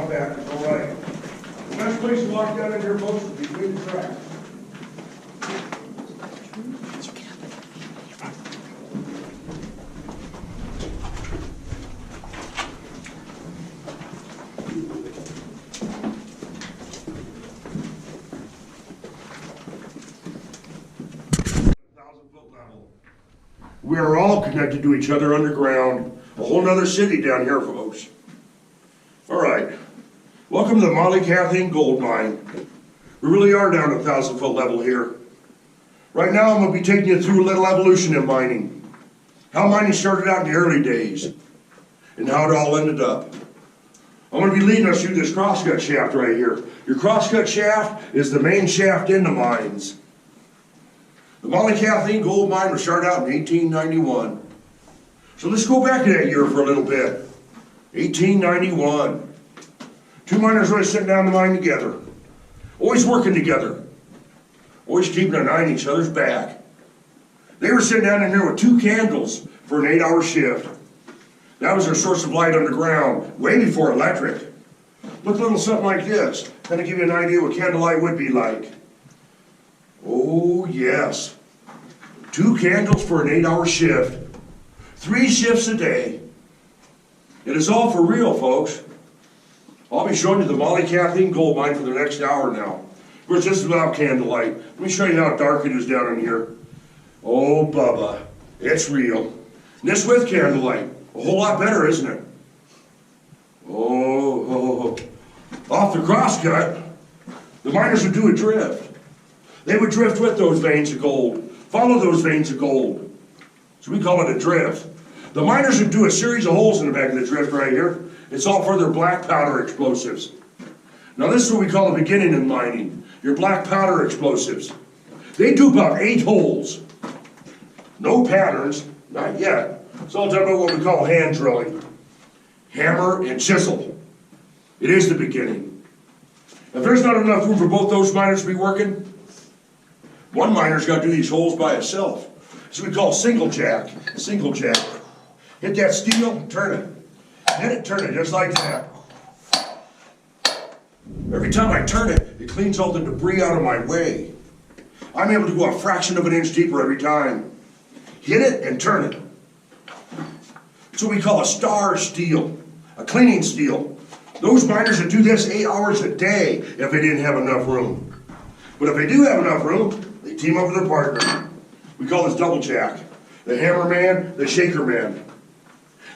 on back, it's all right. The best place to walk down in here, folks, is between the tracks. We are all connected to each other underground. A whole nother city down here, folks. All right. Welcome to the Mollie, Kathleen gold mine. We really are down at 1,000-foot level here. Right now, I'm going to be taking you through a little evolution in mining. How mining started out in the early days, and how it all ended up. I'm going to be leading us through this crosscut shaft right here. Your crosscut shaft is the main shaft in the mines. The Mollie Kathleen gold mine was started out in 1891. So let's go back to that year for a little bit. 1891. Two miners always sitting down the mine together. Always working together. Always keeping an eye on each other's back. They were sitting down in there with 2 candles for an 8-hour shift. That was their source of light underground, way before electric. Look a little something like this. Kind of give you an idea what candlelight would be like. Oh, yes. 2 candles for an 8-hour shift. 3 shifts a day. It is all for real, folks. I'll be showing you the Mollie Kathleen gold mine for the next hour now. Of course, this is without candlelight. Let me show you how dark it is down in here. Oh, Bubba. It's real. And this with candlelight. A whole lot better, isn't it? Oh. Off the crosscut, the miners would do a drift. They would drift with those veins of gold, follow those veins of gold. So we call it a drift. The miners would do a series of holes in the back of the drift right here. It's all for their black powder explosives. Now this is what we call the beginning of mining, your black powder explosives. They do about 8 holes. No patterns, not yet. It's all done by what we call hand drilling. Hammer and chisel. It is the beginning. If there's not enough room for both those miners to be working, one miner's got to do these holes by itself. So we call single jack. Single jack. Hit that steel, turn it. Hit it, turn it, just like that. Every time I turn it, it cleans all the debris out of my way. I'm able to go a fraction of an inch deeper every time. Hit it and turn it. That's what we call a star steel, a cleaning steel. Those miners would do this 8 hours a day if they didn't have enough room. But if they do have enough room, they team up with their partner. We call this double jack. The hammer man, the shaker man.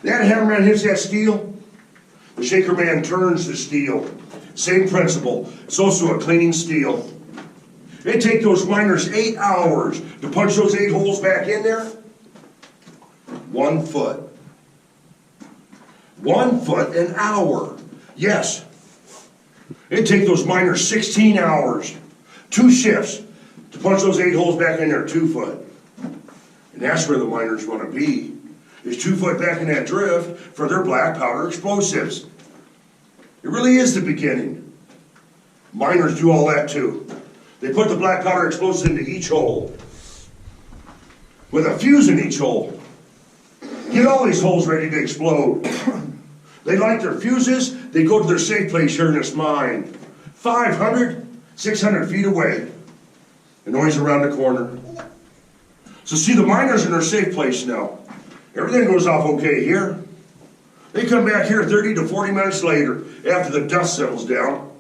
That hammer man hits that steel, the shaker man turns the steel. Same principle. It's also a cleaning steel. They take those miners 8 hours to punch those 8 holes back in there. 1 foot. 1 foot an hour. Yes. It'd take those miners 16 hours, 2 shifts, to punch those 8 holes back in there 2 foot. And that's where the miners want to be, is 2 foot back in that drift for their black powder explosives. It really is the beginning. Miners do all that too. They put the black powder explosives into each hole, with a fuse in each hole. Get all these holes ready to explode. They light their fuses, they go to their safe place here in this mine. 500, 600 feet away. And always around the corner. So see, the miners in their safe place now. Everything goes off okay here. They come back here 30 to 40 minutes later, after the dust settles down.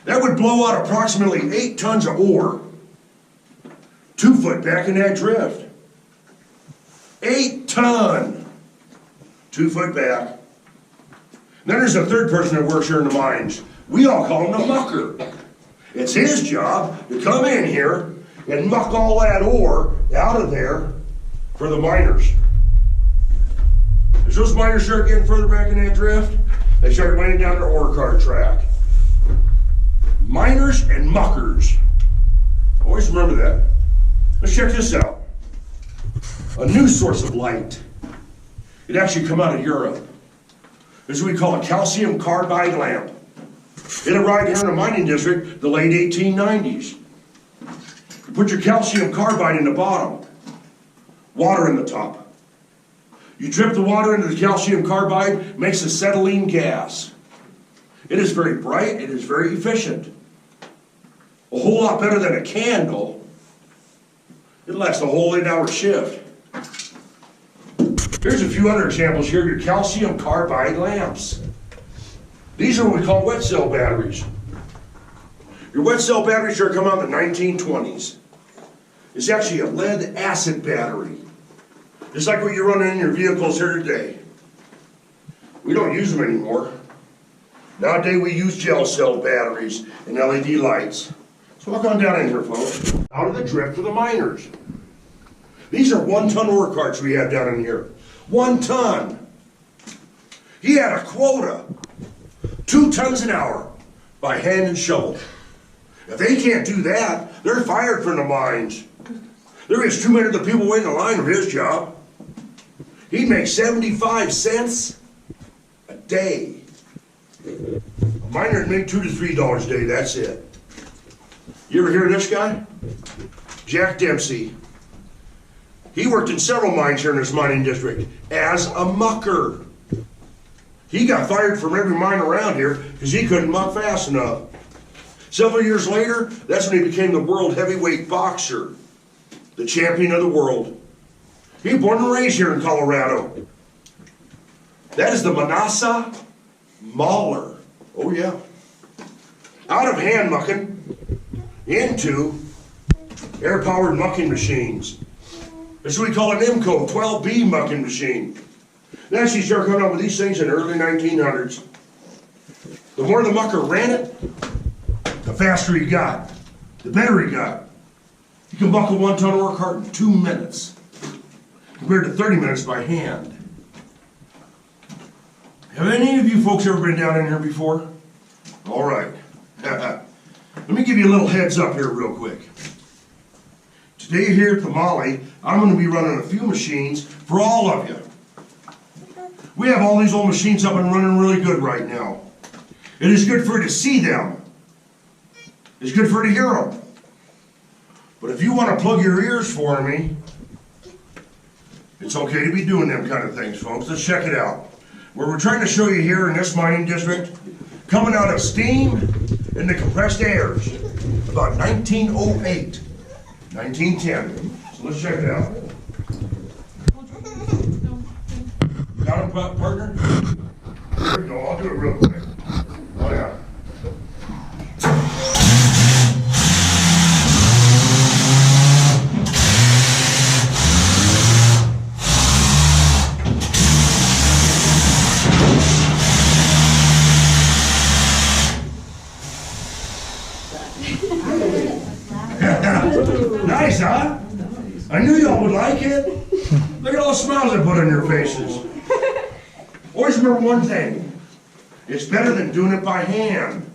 That would blow out approximately 8 tons of ore. 2 foot back in that drift. 8 ton. 2 foot back. Then there's a third person that works here in the mines. We all call him the mucker. It's his job to come in here and muck all that ore out of there for the miners. As those miners start getting further back in that drift, they start laying down their ore cart track. Miners and muckers. Always remember that. Let's check this out. A new source of light. It actually come out of Europe. This is what we call a calcium carbide lamp. It arrived here in the mining district the late 1890s. You put your calcium carbide in the bottom, water in the top. You drip the water into the calcium carbide, makes acetylene gas. It is very bright, it is very efficient. A whole lot better than a candle. It lasts a whole 8-hour shift. Here's a few other examples here, your calcium carbide lamps. These are what we call wet cell batteries. Your wet cell batteries are come out in the 1920s. It's actually a lead acid battery. Just like what you're running in your vehicles here today. We don't use them anymore. Nowadays we use gel cell batteries and LED lights. So walk on down in here, folks. Out of the drift for the miners. These are 1-ton ore carts we have down in here. 1 ton. He had a quota. 2 tons an hour by hand and shovel. If they can't do that, they're fired from the mines. There is too many of the people waiting in line for his job. He makes 75 cents a day. A miner would make $2 to $3 a day, that's it. You ever hear of this guy? Jack Dempsey. He worked in several mines here in this mining district as a mucker. He got fired from every mine around here because he couldn't muck fast enough. Several years later, that's when he became the world heavyweight boxer, the champion of the world. He was born and raised here in Colorado. That is the Manassa Mauler. Oh yeah. Out of hand mucking into air-powered mucking machines. That's what we call an IMCO 12B mucking machine. They actually started coming up with these things in the early 1900s. The more the mucker ran it, the faster he got, the better he got. You can muck a 1-ton ore cart in 2 minutes, compared to 30 minutes by hand. Have any of you folks ever been down in here before? All right. Let me give you a little heads up here real quick. Today here at the Mollie, I'm going to be running a few machines for all of you. We have all these old machines up and running really good right now. It is good for you to see them. It's good for you to hear them. But if you want to plug your ears for me, it's okay to be doing them kind of things, folks. Let's check it out. What we're trying to show you here in this mining district, coming out of steam and the compressed airs, about 1908, 1910. So let's check it out. Got him, partner? There we go. I'll do it real quick. Oh, yeah. Nice, huh? I knew y'all would like it. Look at all the smiles I put on your faces. Always remember one thing. It's better than doing it by hand.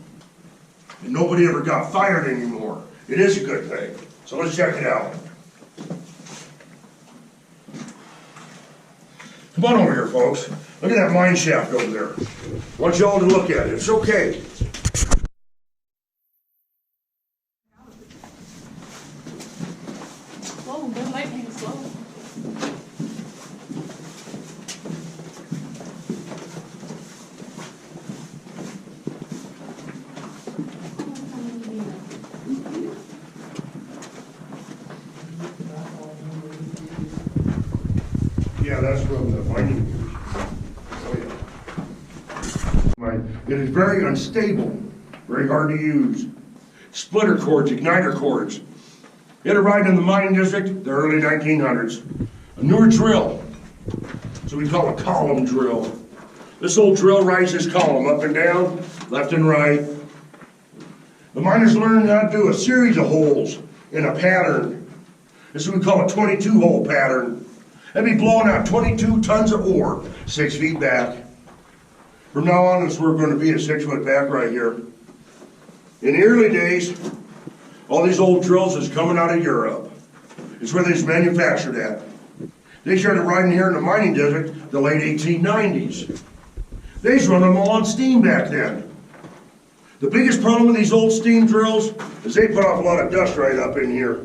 And nobody ever got fired anymore. It is a good thing. So let's check it out. Come on over here, folks. Look at that mine shaft over there. I want you all to look at it. It's okay. Whoa, that lightning is slow. Yeah, that's from the mining. Oh yeah. It is very unstable, very hard to use. Splitter cords, igniter cords. You had a ride in the mining district, the early 1900s. A newer drill. So we call it a column drill. This old drill rides this column up and down, left and right. The miners learned how to do a series of holes in a pattern. This is what we call a 22-hole pattern. That'd be blowing out 22 tons of ore, 6 feet back. From now on, we're going to be at 6 foot back right here. In the early days, all these old drills is coming out of Europe. It's where they's manufactured at. They started riding here in the mining district the late 1890s. They's running them all on steam back then. The biggest problem with these old steam drills is they put off a lot of dust right up in here.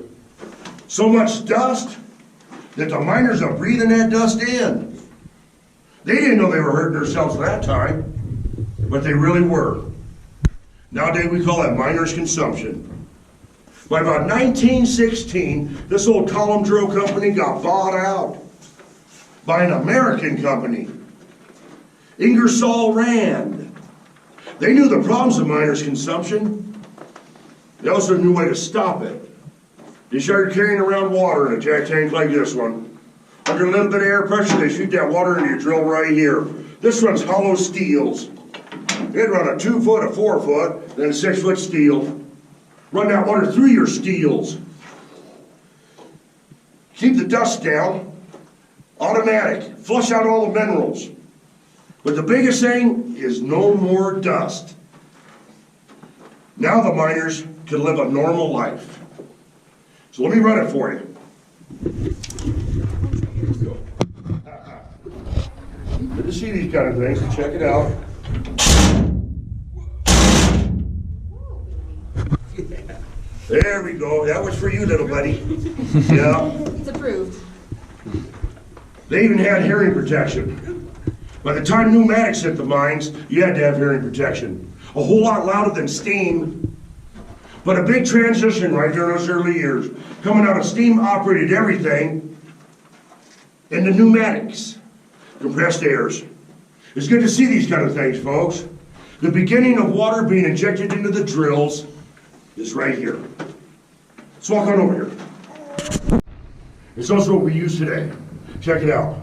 So much dust that the miners are breathing that dust in. They didn't know they were hurting themselves at that time, but they really were. Nowadays we call that miner's consumption. By about 1916, this old column drill company got bought out by an American company, Ingersoll Rand. They knew the problems of miners' consumption. They also knew a way to stop it. They started carrying around water in a jack tank like this one. Under a little bit of air pressure, they shoot that water into your drill right here. This runs hollow steels. It'd run a 2 foot, a 4 foot, then a 6 foot steel. Run that water through your steels. Keep the dust down. Automatic. Flush out all the minerals. But the biggest thing is no more dust. Now the miners can live a normal life. So let me run it for you. Good to see these kind of things. Check it out. There we go. That was for you, little buddy. Yeah. It's approved. They even had hearing protection. By the time pneumatics hit the mines, you had to have hearing protection. A whole lot louder than steam. But a big transition right during those early years. Coming out of steam-operated everything into pneumatics. Compressed airs. It's good to see these kind of things, folks. The beginning of water being injected into the drills is right here. Let's walk on over here. It's also what we use today. Check it out.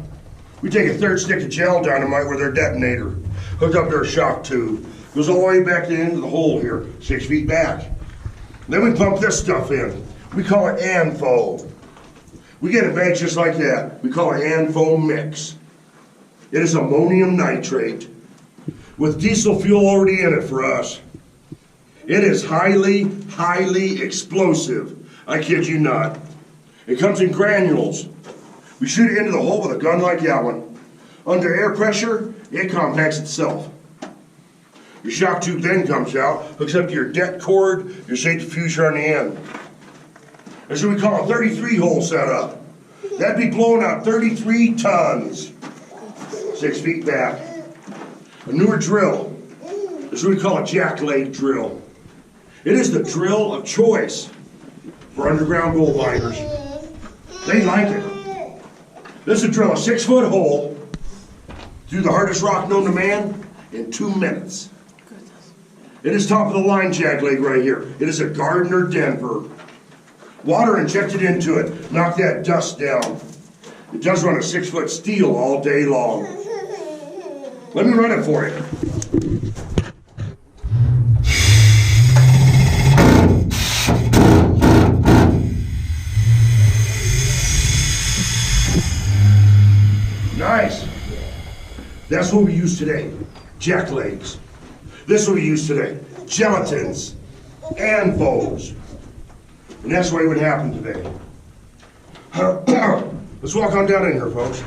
We take a third stick of gel dynamite with our detonator, hooked up to our shock tube. Goes all the way back to the end of the hole here, 6 feet back. Then we pump this stuff in. We call it ANFO. We get it back just like that. We call it ANFO mix. It is ammonium nitrate with diesel fuel already in it for us. It is highly, highly explosive. I kid you not. It comes in granules. We shoot it into the hole with a gun like that one. Under air pressure, it compacts itself. Your shock tube then comes out, hooks up to your det cord, your safety diffuser on the end. That's what we call a 33 hole setup. That'd be blowing out 33 tons, 6 feet back. A newer drill. That's what we call a jack leg drill. It is the drill of choice for underground gold miners. They like it. This will drill a 6 foot hole through the hardest rock known to man in 2 minutes. It is top of the line jack leg right here. It is a Gardner Denver. Water injected into it, knock that dust down. It does run a 6 foot steel all day long. Let me run it for you. Nice. That's what we use today. Jack legs. This is what we use today. Gelatins. ANFOs. And that's what would happen today. Let's walk on down in here, folks.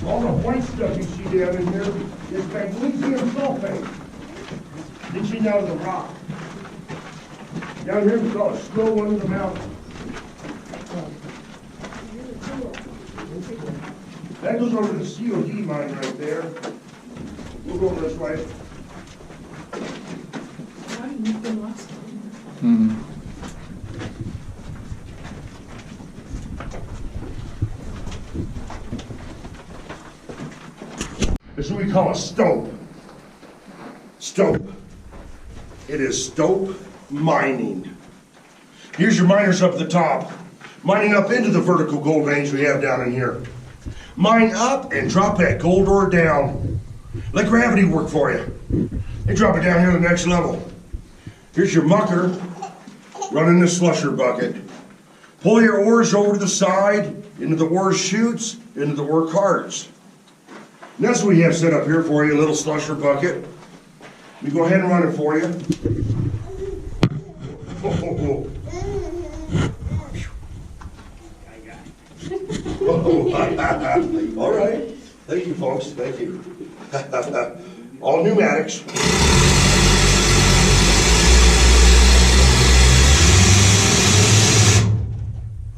All the white stuff you see down in here is magnesium sulfate. Leaching out of the rock. Down here we call it snow under the mountain. That goes over to the COD mine right there. We'll go over this way. This is what we call a stope. Stope. It is stope mining. Here's your miners up at the top, mining up into the vertical gold veins we have down in here. Mine up and drop that gold ore down. Let gravity work for you. They drop it down here to the next level. Here's your mucker running the slusher bucket. Pull your ores over to the side, into the ore chutes, into the ore carts. And that's what we have set up here for you, a little slusher bucket. Let me go ahead and run it for you. All right. Thank you, folks. Thank you. All pneumatics.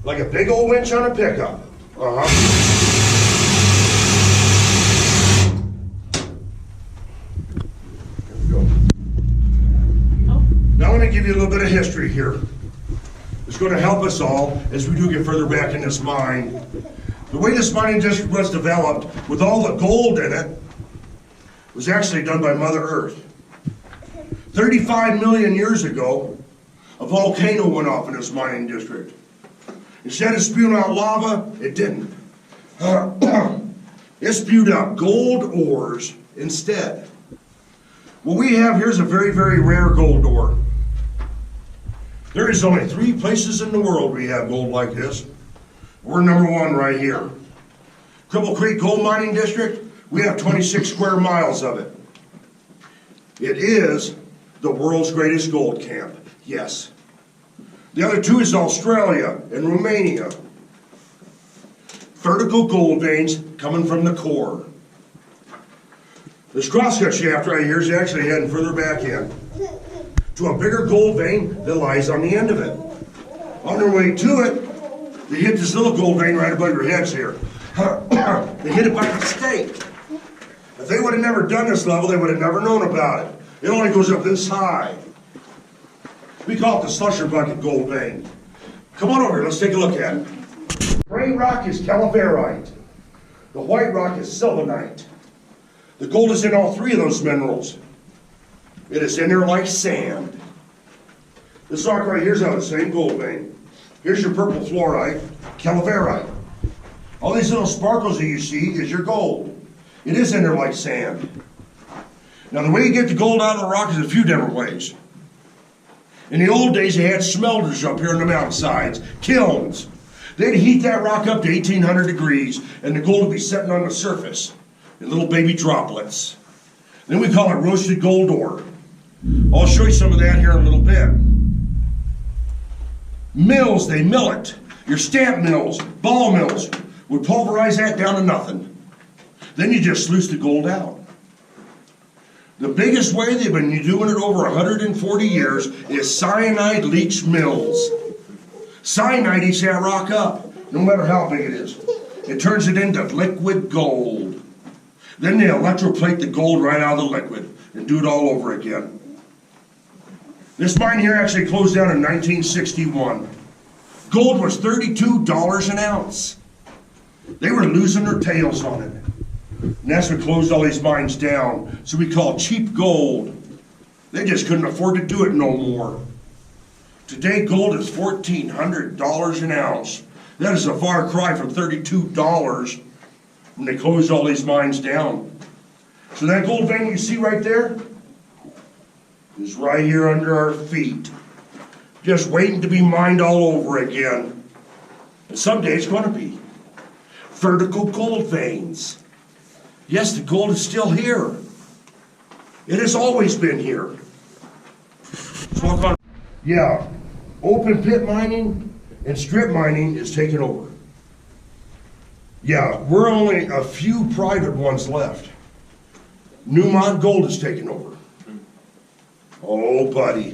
Like a big old winch on a pickup. There we go. Now let me give you a little bit of history here. It's going to help us all as we do get further back in this mine. The way this mining district was developed, with all the gold in it, was actually done by Mother Earth. 35 million years ago, a volcano went off in this mining district. Instead of spewing out lava, it didn't. It spewed out gold ores instead. What we have here is a very, very rare gold ore. There is only 3 places in the world we have gold like this. We're number 1 right here. Cripple Creek Gold Mining District, we have 26 square miles of it. It is the world's greatest gold camp, yes. The other 2 is Australia and Romania. Vertical gold veins coming from the core. This crosscut shaft right here is actually heading further back in to a bigger gold vein that lies on the end of it. On their way to it, they hit this little gold vein right above your heads here. They hit it by mistake. If they would have never done this level, they would have never known about it. It only goes up this high. We call it the slusher bucket gold vein. Come on over here, let's take a look at it. The gray rock is calaverite. The white rock is sylvanite. The gold is in all 3 of those minerals. It is in there like sand. This rock right here is out of the same gold vein. Here's your purple fluorite, calaverite. All these little sparkles that you see is your gold. It is in there like sand. Now the way you get the gold out of the rock is a few different ways. In the old days, they had smelters up here on the mountainsides, kilns. They'd heat that rock up to 1800 degrees, and the gold would be sitting on the surface in little baby droplets. Then we call it roasted gold ore. I'll show you some of that here in a little bit. Mills, they mill it. Your stamp mills, ball mills, would pulverize that down to nothing. Then you just sluice the gold out. The biggest way they've been doing it over 140 years is cyanide leach mills. Cyanide eats that rock up, no matter how big it is. It turns it into liquid gold. Then they electroplate the gold right out of the liquid and do it all over again. This mine here actually closed down in 1961. Gold was $32 an ounce. They were losing their tails on it. And that's what closed all these mines down. So we call cheap gold. They just couldn't afford to do it no more. Today gold is $1,400 an ounce. That is a far cry from $32 when they closed all these mines down. So that gold vein you see right there is right here under our feet. Just waiting to be mined all over again. And someday it's going to be. Vertical gold veins. Yes, the gold is still here. It has always been here. Let's walk on. Yeah, open pit mining and strip mining is taking over. Yeah, we're only a few private ones left. Newmont Gold is taking over. Oh, buddy.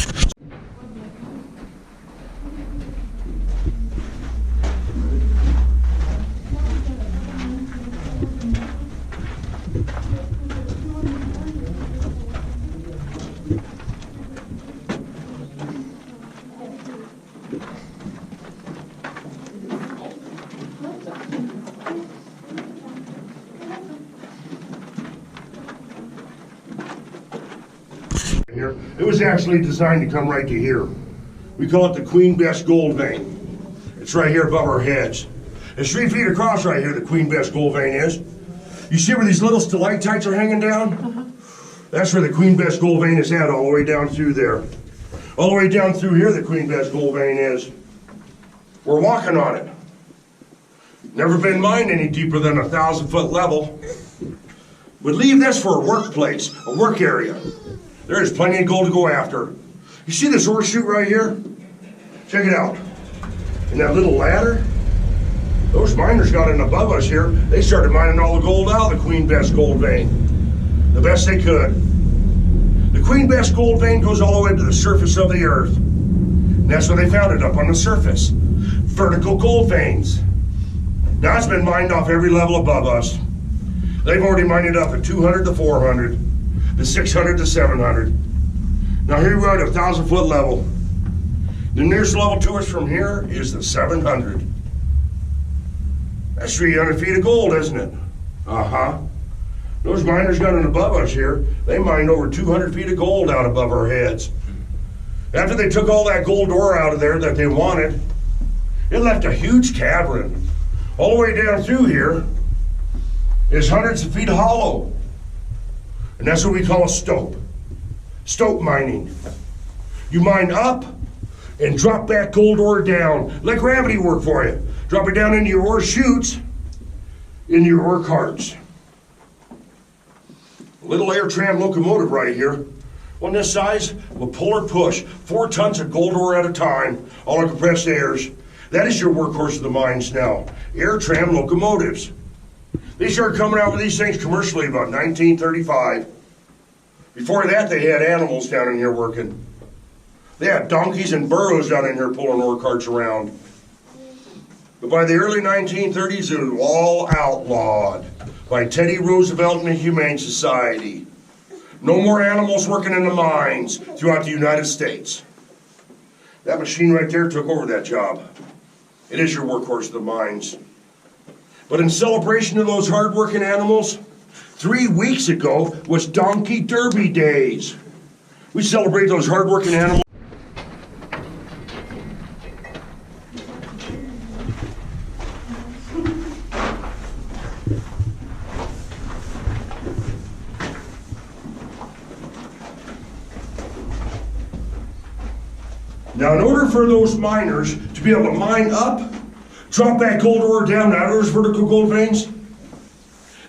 Here. It was actually designed to come right to here. We call it the Queen Bess Gold Vein. It's right here above our heads. It's 3 feet across right here, the Queen Bess Gold Vein is. You see where these little stalactites are hanging down? That's where the Queen Bess Gold Vein is at, all the way down through there. All the way down through here, the Queen Bess Gold Vein is. We're walking on it. Never been mined any deeper than 1,000-foot level. We'd leave this for a workplace, a work area. There is plenty of gold to go after. You see this ore chute right here? Check it out. And that little ladder? Those miners got in above us here. They started mining all the gold out of the Queen Bess Gold Vein. the best they could. The Queen Bess gold vein goes all the way to the surface of the earth. And that's where they found it, up on the surface. Vertical gold veins. Now it's been mined off every level above us. They've already mined it up at 200 to 400, to 600 to 700. Now here we are at 1,000-foot level. The nearest level to us from here is the 700. That's 300 feet of gold, isn't it? Uh-huh. Those miners got it above us here. They mined over 200 feet of gold out above our heads. After they took all that gold ore out of there that they wanted, it left a huge cavern. All the way down through here is hundreds of feet hollow. And that's what we call a stope. Stope mining. You mine up and drop that gold ore down. Let gravity work for you. Drop it down into your ore chutes, into your ore carts. A little air tram locomotive right here. On this size will pull or push 4 tons of gold ore at a time, all in compressed airs. That is your workhorse of the mines now. Air tram locomotives. They started coming out with these things commercially about 1935. Before that, they had animals down in here working. They had donkeys and burros down in here pulling ore carts around. But by the early 1930s, it was all outlawed by Teddy Roosevelt and the Humane Society. No more animals working in the mines throughout the United States. That machine right there took over that job. It is your workhorse of the mines. But in celebration of those hard-working animals, 3 weeks ago was Donkey Derby Days. We celebrate those hard-working animals. Now, in order for those miners to be able to mine up, drop that gold ore down out of those vertical gold veins,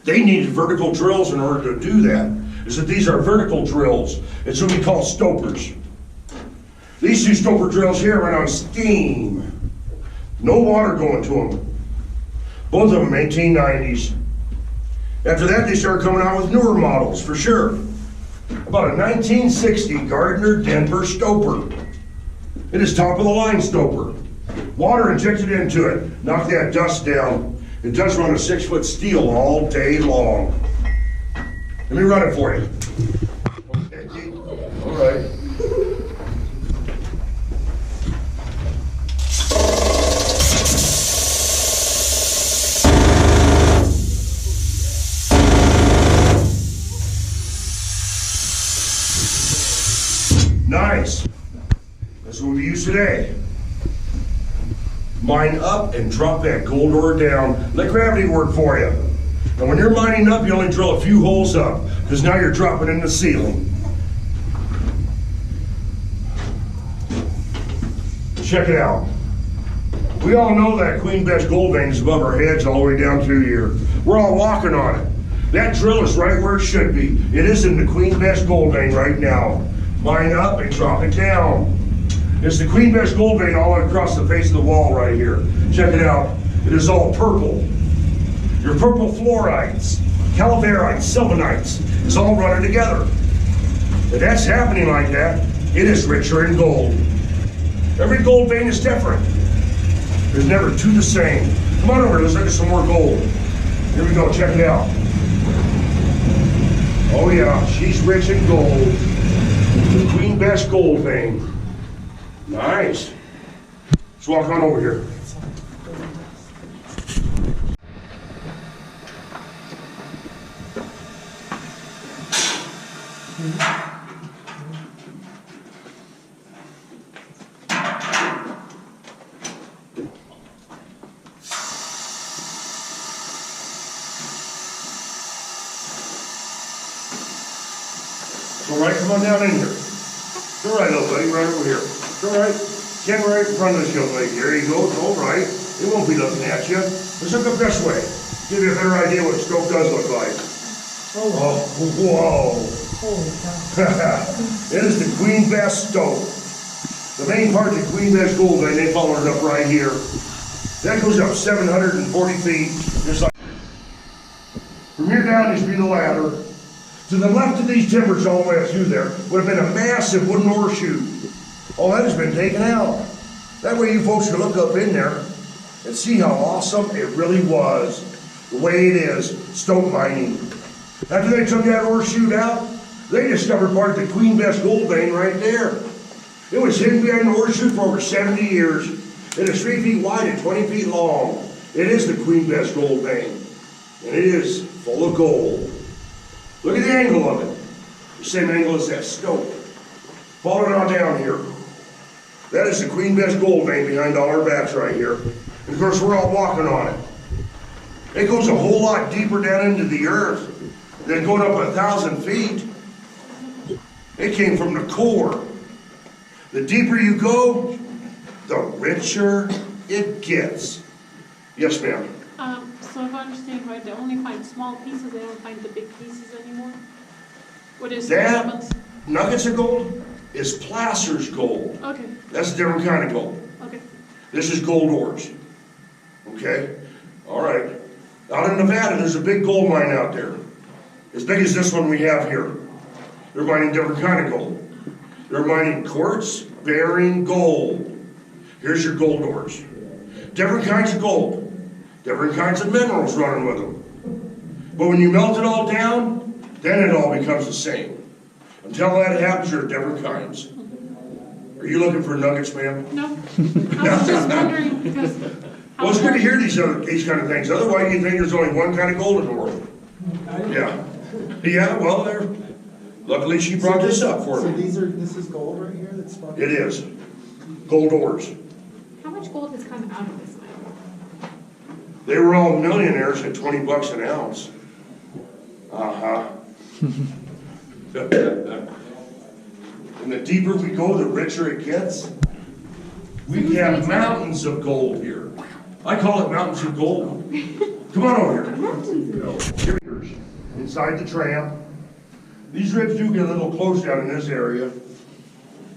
they needed vertical drills in order to do that. Is that these are vertical drills. It's what we call stopers. These 2 stoper drills here run on steam. No water going to them. Both of them 1890s. After that, they started coming out with newer models, for sure. About a 1960 Gardner Denver stoper. It is top of the line stoper. Water injected into it, knock that dust down. It does run a 6-foot steel all day long. Let me run it for you. Okay, all right. Nice. That's what we use today. Mine up and drop that gold ore down. Let gravity work for you. And when you're mining up, you only drill a few holes up, because now you're dropping in the ceiling. Check it out. We all know that Queen Bess gold vein is above our heads all the way down through here. We're all walking on it. That drill is right where it should be. It is in the Queen Bess gold vein right now. Mine up and drop it down. It's the Queen Bess gold vein all across the face of the wall right here. Check it out. It is all purple. Your purple fluorites, calaverites, sylvanites is all running together. If that's happening like that, it is richer in gold. Every gold vein is different. There's never 2 the same. Come on over, let's look at some more gold. Here we go, check it out. Oh yeah, she's rich in gold. The Queen Bess gold vein. Nice. Let's walk on over here. All right, come on down in here. It's all right, little buddy, right over here. It's all right. Stand right in front of this young lady. There you go. It's all right. It won't be looking at you. Let's look up this way. Give you a better idea what a stroke does look like. Oh, whoa. Holy cow. It is the Queen Bess stope. The main part of the Queen Bess gold vein, they followed it up right here. That goes up 740 feet. Just like from here down, used to be the ladder. To the left of these timbers all the way up through there would have been a massive wooden horseshoe. All that has been taken out. That way you folks can look up in there and see how awesome it really was. The way it is, stone mining. After they took that horseshoe out, they discovered part of the Queen Bess gold vein right there. It was hidden behind the horseshoe for over 70 years. It is 3 feet wide and 20 feet long. It is the Queen Bess gold vein. And it is full of gold. Look at the angle of it. The same angle as that stone. Following on down here. That is the Queen Bess gold vein behind all our backs right here. And of course we're all walking on it. It goes a whole lot deeper down into the earth than going up 1,000 feet. It came from the core. The deeper you go, the richer it gets. Yes, ma'am. So if I understand right, they only find small pieces, they don't find the big pieces anymore? What is That that? nuggets of gold is placer's gold. Okay, That's a different kind of gold. okay. This is gold ores. Okay? All right. Out in Nevada, there's a big gold mine out there. As big as this one we have here. They're mining different kind of gold. They're mining quartz-bearing gold. Here's your gold ores. Different kinds of gold. Different kinds of minerals running with them. But when you melt it all down, then it all becomes the same. Until that happens, there are different kinds. Are you looking for nuggets, ma'am? No, I was just wondering because. Well, it's good to hear these kind of things. Otherwise, you think there's only one kind of gold in the world. Yeah. Yeah, well, there. Luckily, she brought this up for So me. this is gold right here that's sparkling? It is. Gold ores. How much gold has come out of this mine? They were all millionaires at 20 bucks an ounce. Uh-huh. And the deeper we go, the richer it gets. We have mountains of gold here. I call it mountains of gold. Come on over here. Here's inside the tram. These ribs do get a little close down in this area.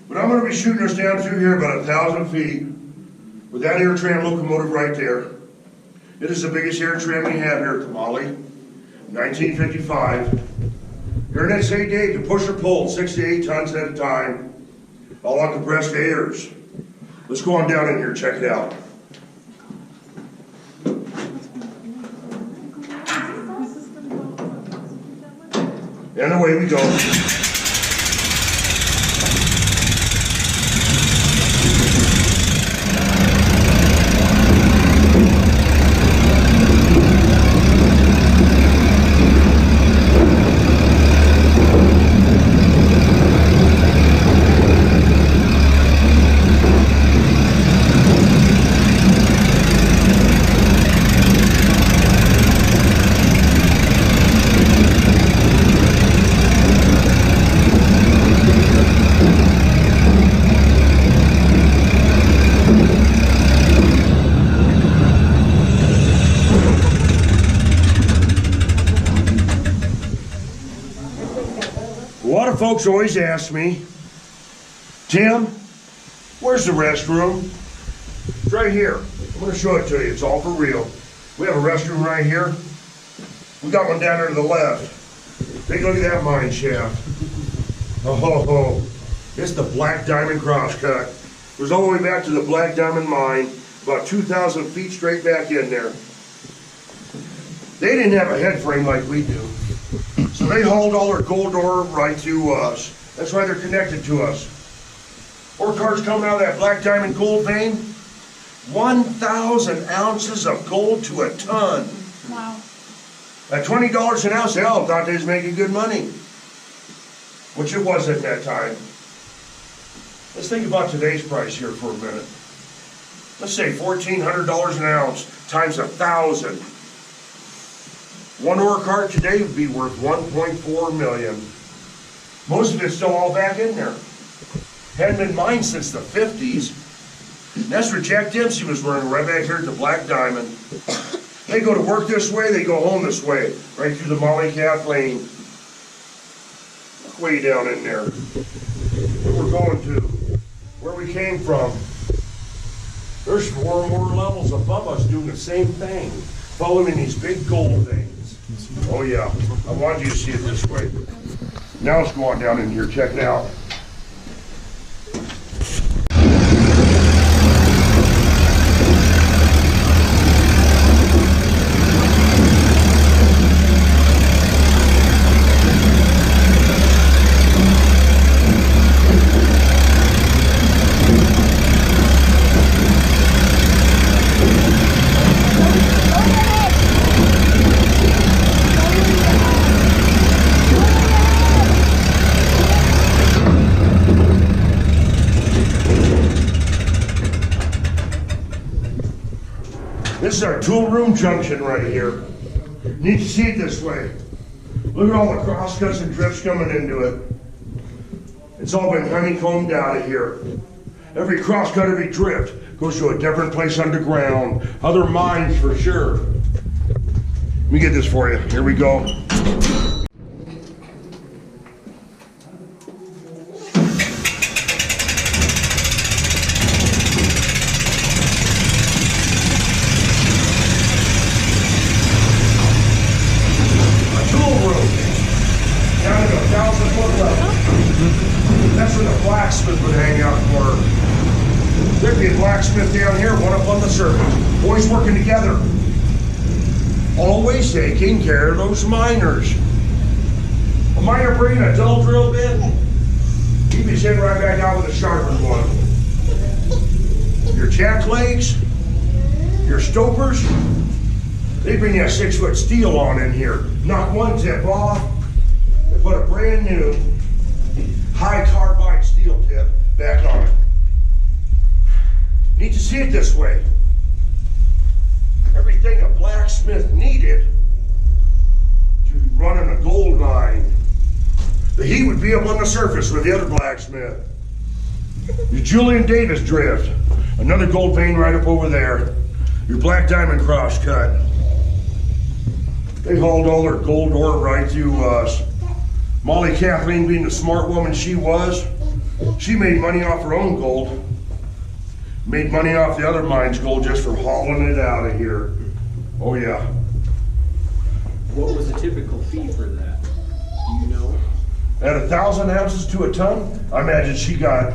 But I'm going to be shooting us down through here about 1,000 feet with that air tram locomotive right there. It is the biggest air tram we have here at the Mollie. 1955. During that same day, it could push or pull 6 to 8 tons at a time, all on compressed airs. Let's go on down in here, check it out. And away we go. A lot of folks always ask me, Tim, where's the restroom? It's right here. I'm going to show it to you. It's all for real. We have a restroom right here. We got one down there to the left. Take a look at that mine shaft. Oh, ho, ho. It's the Black Diamond crosscut. It was all the way back to the Black Diamond mine, about 2,000 feet straight back in there. They didn't have a head frame like we do. So they hauled all their gold ore right to us. That's why they're connected to us. Ore cars coming out of that Black Diamond gold vein, 1,000 ounces of gold to a ton. Wow. At $20 an ounce, they all thought they was making good money. Which it was at that time. Let's think about today's price here for a minute. Let's say $1,400 an ounce times 1,000. One ore cart today would be worth $1.4 million. Most of it's still all back in there. Hadn't been mined since the 50s. And that's where Jack Dempsey was running, right back here at the Black Diamond. They go to work this way, they go home this way, right through the Mollie Kathleen. Way down in there. Where we're going to, where we came from. There's 4 more levels above us doing the same thing, following these big gold veins. Oh yeah, I wanted you to see it this way. Now let's go on down in here, check it out. This is our tool room junction right here. Need to see it this way. Look at all the crosscuts and drifts coming into it. It's all been honeycombed out of here. Every crosscut, every drift goes to a different place underground. Other mines for sure. Let me get this for you. Here we go. That's where the blacksmith would hang out for. There'd be a blacksmith down here, one up on the surface. Boys working together. Always taking care of those miners. A miner bringing a dull drill bit, he'd be sitting right back out with a sharpened one. Your jack legs, your stopers, they bring you a 6-foot steel on in here. Knock one tip off, they put a brand new high carbide steel tip back on it. Need to see it this way. Everything a blacksmith needed to run in a gold mine, the heat would be up on the surface with the other blacksmith. Your Julian Davis drift, another gold vein right up over there. Your black diamond cross cut. They hauled all their gold ore right to us. Mollie Kathleen, being the smart woman she was, she made money off her own gold. Made money off the other mine's gold just for hauling it out of here. Oh yeah. What was the typical fee for that? Do you know? At 1,000 ounces to a ton, I imagine she got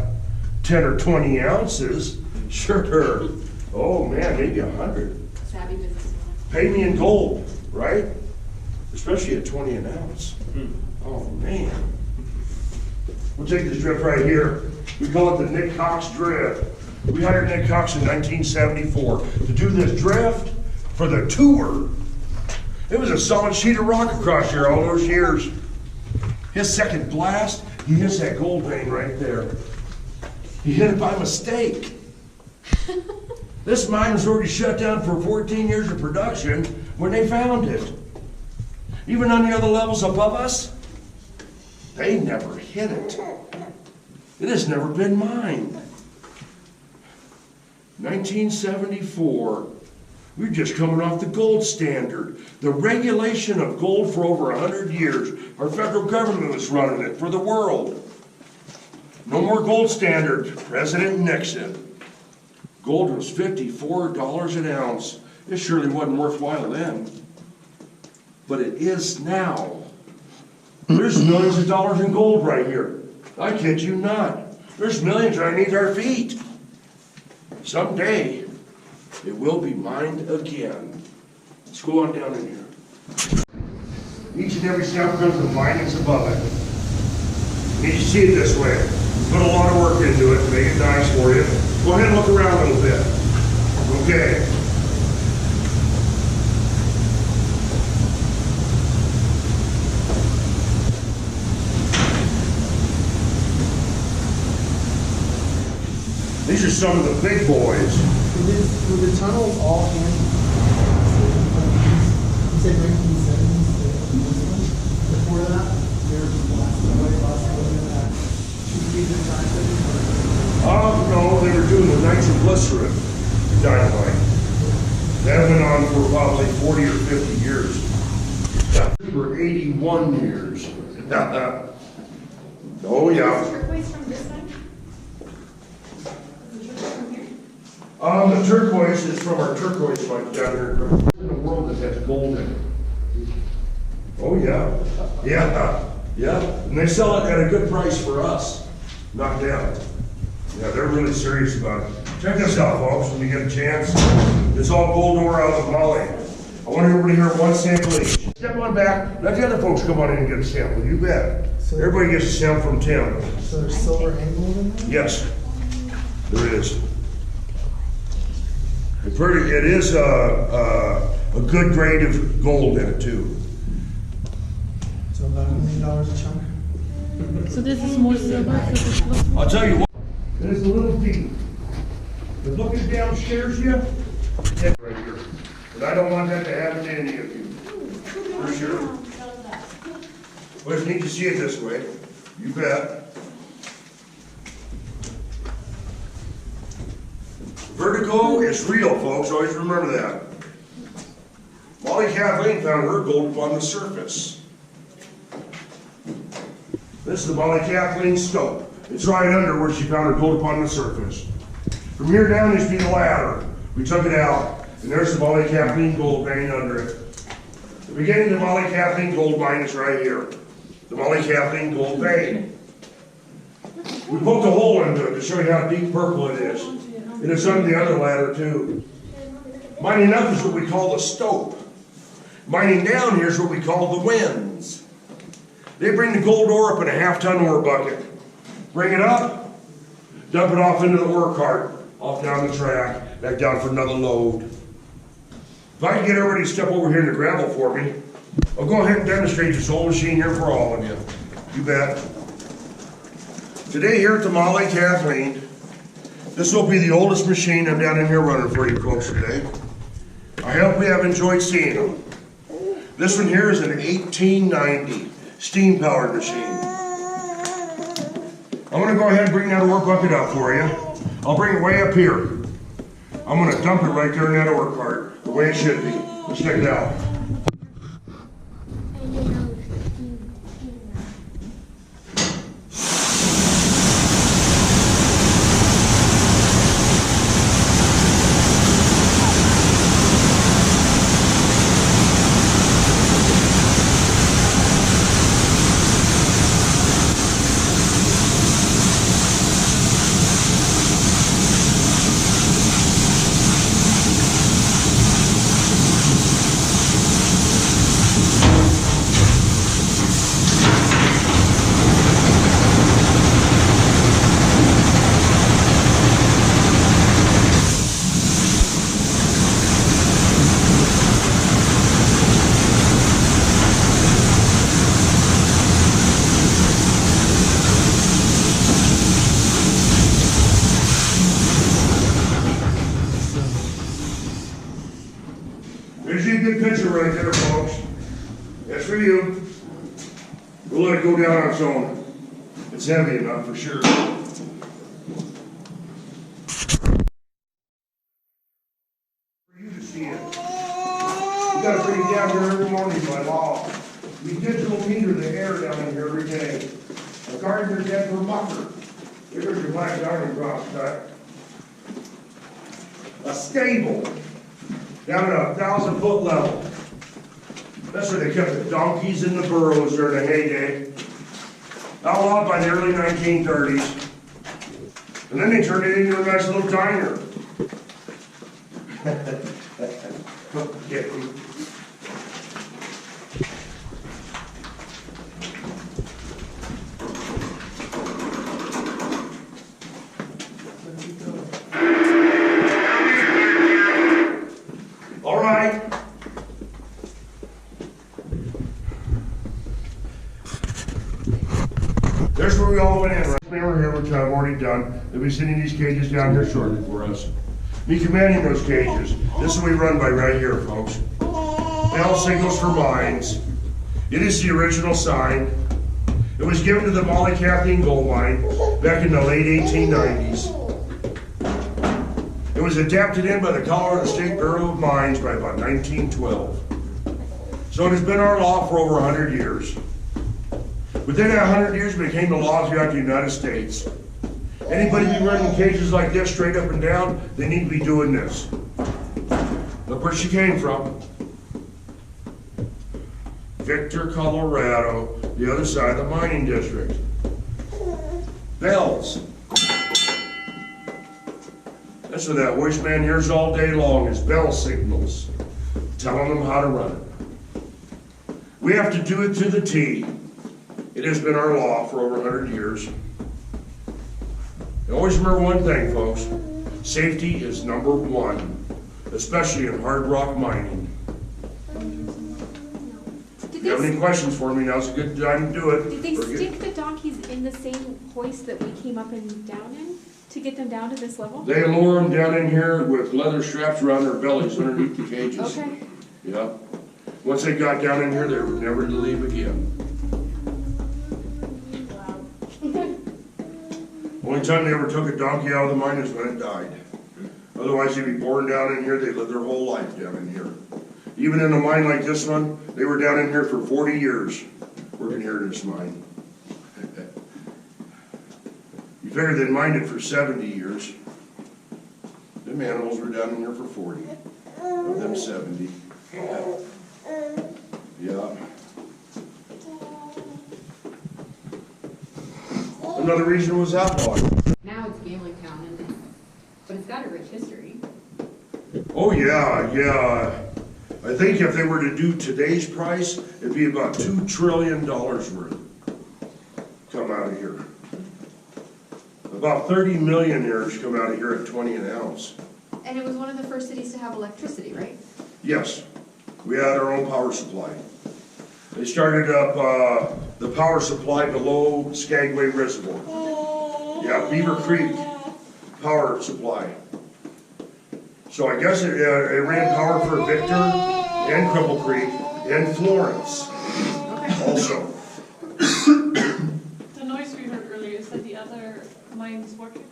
10 or 20 ounces. Sure. Oh man, maybe 100. Savvy business. Pay me in gold, right? Especially at 20 an ounce. Oh man. We'll take this drift right here. We call it the Nick Cox drift. We hired Nick Cox in 1974 to do this drift for the tour. It was a solid sheet of rock across here all those years. His second blast, he hits that gold vein right there. He hit it by mistake. This mine was already shut down for 14 years of production when they found it. Even on the other levels above us, they never hit it. It has never been mined. 1974, we're just coming off the gold standard. The regulation of gold for over 100 years. Our federal government was running it for the world. No more gold standard, President Nixon. Gold was $54 an ounce. It surely wasn't worthwhile then. But it is now. There's millions of dollars in gold right here. I kid you not. There's millions underneath our feet. Someday, it will be mined again. Let's go on down in here. Each and every step comes with mining's above it. You need to see it this way. Put a lot of work into it, make it nice for you. Go ahead and look around a little bit. Okay. These are some of the big boys. Were the tunnels all in? You said 1970s. Before that, they were just blasting away at 2 feet at a time. No, they were doing the nitroglycerin dynamite. That went on for probably 40 or 50 years. For 81 years. Oh yeah. Turquoise from this side? The turquoise is from our turquoise mine down here in the world that has gold in it. Oh, yeah. Yeah. And they sell it at a good price for us, not them. Yeah, they're really serious about it. Check this out, folks, when you get a chance. It's all gold ore out of Mollie. I want everybody here one sample each. Step on back, let the other folks come on in and get a sample, you bet. Everybody gets a sample from Tim. So there's silver and gold in there? Yes, there is. It is a good grade of gold in it too. So about $1 million a chunk? So this is more silver, so this looks I'll tell you what, it is a little deep. But looking downstairs you, it's right here. But I don't want that to happen to any of you, for sure. Well, it's neat to see it this way, you bet. Vertigo is real, folks, always remember that. Mollie Kathleen found her gold on the surface. This is the Mollie Kathleen scope. It's right under where she found her gold upon the surface. From here down used to be the ladder. We took it out, and there's the Mollie Kathleen gold vein under it. The beginning of the Mollie Kathleen gold mine is right here. The Mollie Kathleen gold vein. We poked a hole into it to show you how deep purple it is. And it's under the other ladder too. Mining up is what we call the stope. Mining down here is what we call the winds. They bring the gold ore up in a half-ton ore bucket. Bring it up, dump it off into the ore cart, off down the track, back down for another load. If I can get everybody to step over here in the gravel for me, I'll go ahead and demonstrate this whole machine here for all of you. You bet. Today here at the Mollie Kathleen, this will be the oldest machine I'm down in here running for you folks today. I hope we have enjoyed seeing them. This one here is an 1890 steam-powered machine. I'm going to go ahead and bring that ore bucket up for you. I'll bring it way up here. I'm going to dump it right there in that ore cart, the way it should be. Let's check it out. There's you a good picture right there, folks. That's for you. We'll let it go down on its own. It's heavy enough for sure. For you to see it. We gotta bring it down here every morning by law. We digital meter the air down in here every day. A gardener's head for a mucker. Here's your black diamond cross cut. A stable. Down at 1,000-foot level. That's where they kept the donkeys in the burrows during the heyday. Outlawed by the early 1930s. And then they turned it into a nice little diner. Okay. All right. There's where we all went in, right? Over here, which I've already done. They'll be sending these cages down here shortly for us. Me commanding those cages. This is what we run by right here, folks. Bell signals for mines. It is the original sign. It was given to the Mollie Kathleen gold mine back in the late 1890s. It was adapted in by the Colorado State Bureau of Mines by about 1912. So it has been our law for over 100 years. Within that 100 years, it became the law throughout the United States. Anybody be running cages like this straight up and down, they need to be doing this. Look where she came from. Victor, Colorado, the other side of the mining district. Bells. That's what that voice man hears all day long, is bell signals, telling them how to run it. We have to do it to the T. It has been our law for over 100 years. And always remember one thing, folks. Safety is number one, especially in hard rock mining. If you have any questions for me, now's a good time to do it. Did they stick the donkeys in the same hoist that we came up and down in to get them down to this level? They lower them down in here with leather straps around their bellies underneath the cages. Okay. Yeah. Once they got down in here, they were never to leave again. Only time they ever took a donkey out of the mine is when it died. Otherwise, they'd be born down in here, they lived their whole life down in here. Even in a mine like this one, they were down in here for 40 years, working here in this mine. You figure they'd mined it for 70 years. Them animals were down in here for 40, of them 70. Yeah. Another reason was outlaw. Now it's gambling town, but it's got a rich history. Oh, yeah. I think if they were to do today's price, it'd be about $2 trillion worth come out of here. About 30 millionaires come out of here at 20 an ounce. And it was one of the first cities to have electricity, right? Yes, we had our own power supply. They started up the power supply below Skagway Reservoir. Yeah, Beaver Creek power supply. So I guess it ran power for Victor and Cripple Creek and Florence also. The noise we heard earlier, is that the other mines working?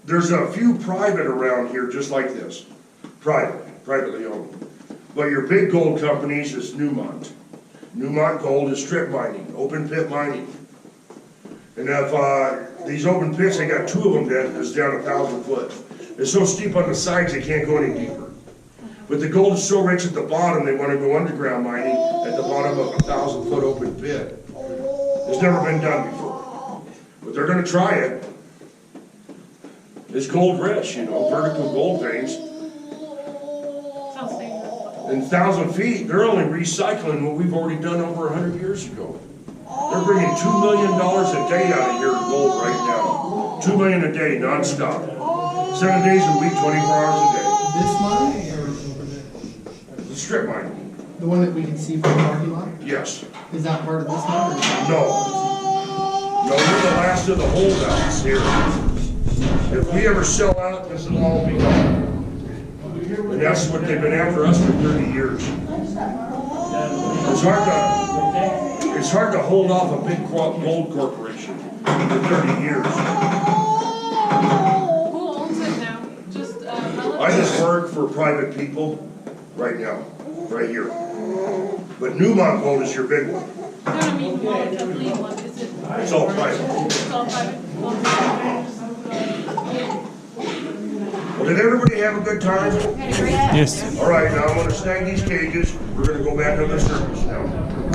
There's a few private around here just like this. Privately owned. But your big gold companies is Newmont. Newmont Gold is strip mining, open pit mining. And if these open pits, they got two of them that's down 1,000 foot. It's so steep on the sides they can't go any deeper. But the gold is so rich at the bottom, they want to go underground mining at the bottom of 1,000 foot open pit. It's never been done before. But they're going to try it. It's gold rich, vertical gold veins. Sounds dangerous. In 1,000 feet, they're only recycling what we've already done over 100 years ago. They're bringing $2 million a day out of here in gold right now. $2 million a day, nonstop. 7 days a week, 24 hours a day. This mine or over there? The strip mine. The one that we can see from the parking lot? Yes. Is that part of this mine or is that? No. No, we're the last of the holdouts here. If we ever sell out, this will all be gone. And that's what they've been after us for 30 years. It's hard to hold off a big gold corporation for 30 years. Who owns it now? Just relatives? I just work for private people right now, right here. But Newmont Gold is your big one. No, I mean, Mollie, Kathleen one, is it? It's all private. It's all private? Well, did everybody have a good time? Had a great Yes. All right, now I'm gonna snag these cages. We're gonna go back on the surface now.